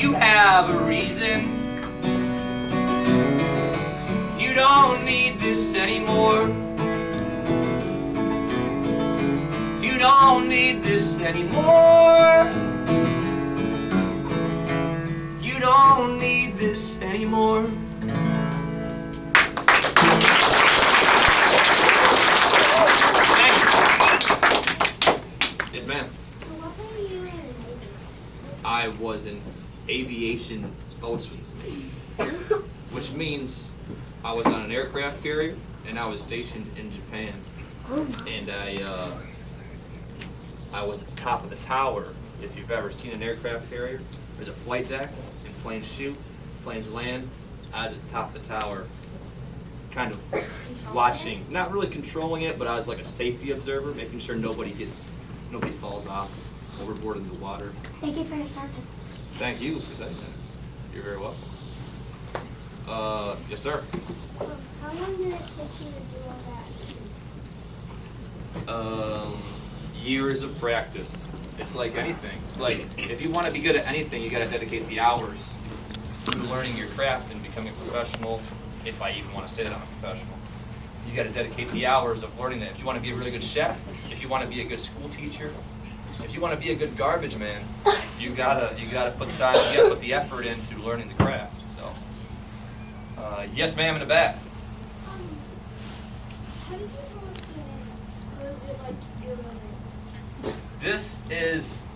you have a reason. You don't need this anymore. You don't need this anymore. You don't need this anymore. Thank you. Yes, ma'am. So what were you in? I was an aviation boatswain's mate, which means I was on an aircraft carrier and I was stationed in Japan. And I was at the top of the tower. If you've ever seen an aircraft carrier, there's a flight deck and planes shoot, planes land. I was at the top of the tower, kind of watching, not really controlling it, but I was like a safety observer, making sure nobody falls off overboard in the water. Thank you for your service. Thank you for saying that. You're very welcome. Yes, sir. How long did it take you to do all that? Years of practice. It's like anything. It's like if you want to be good at anything, you got to dedicate the hours to learning your craft and becoming a professional. If I even want to say that I'm a professional, you got to dedicate the hours of learning that. If you want to be a really good chef, if you want to be a good school teacher, if you want to be a good garbage man, you gotta put time, you gotta put the effort into learning the craft. So, yes, ma'am, in the back. How did you know what's your name? Was it like your real name? This is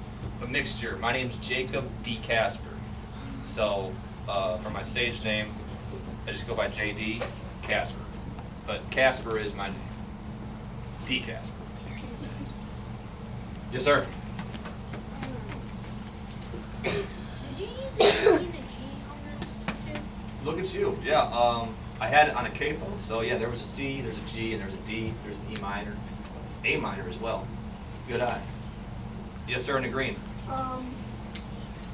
a mixture. My name's Jacob D. Casper. So, for my stage name, I just go by JD Casper. But Casper is my name. D. Casper. Yes, sir. Did you use a G and a G on this too? Look at you. Yeah, I had it on a capo. So, yeah, there was a C, there's a G, and there's a D, there's an E minor, A minor as well. Good eye. Yes, sir, in the green.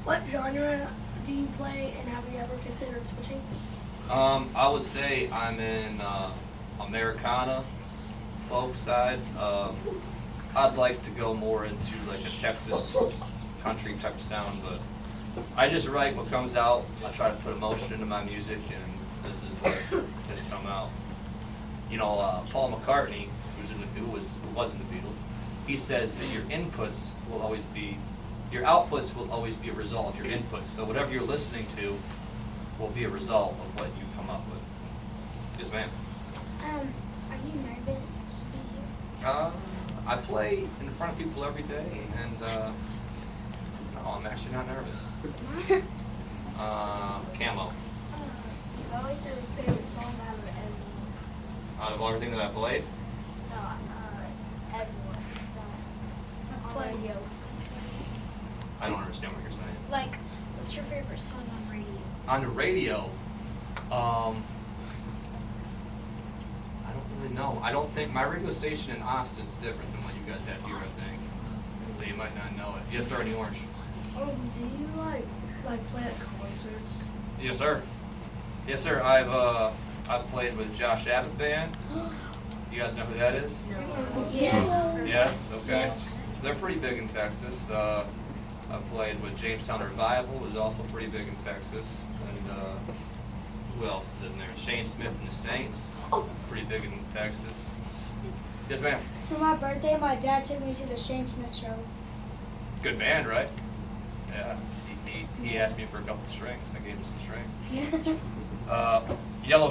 What genre do you play, and have you ever considered switching? I would say I'm in Americana, folk side. I'd like to go more into like a Texas country type of sound, but I just write what comes out. I try to put emotion into my music, and this is what has come out. You know, Paul McCartney, who was in the Beatles, he says that your outputs will always be a result of your inputs. So whatever you're listening to will be a result of what you come up with. Yes, ma'am. Are you nervous to be here? I play in front of people every day, and no, I'm actually not nervous. Camo. What was your favorite song out of everyone? Out of everything that I played, No, it's everyone. On radio. I don't understand what you're saying. Like, what's your favorite song on radio? On the radio, I don't really know. I don't think my radio station in Austin's different than what you guys have here, I think. So you might not know it. Yes, sir, in the orange. Do you like play at concerts? Yes, sir. Yes, sir. I've played with Josh Abbott Band. You guys know who that is? Yes. Yes. Okay. Yes. They're pretty big in Texas. I played with Jamestown Revival, who's also pretty big in Texas. And who else is in there? Shane Smith and the Saints, pretty big in Texas. Yes, ma'am. For my birthday, my dad took me to the Shane Smith show. Good band, right? Yeah. He asked me for a couple of strings. I gave him some strings. Yellow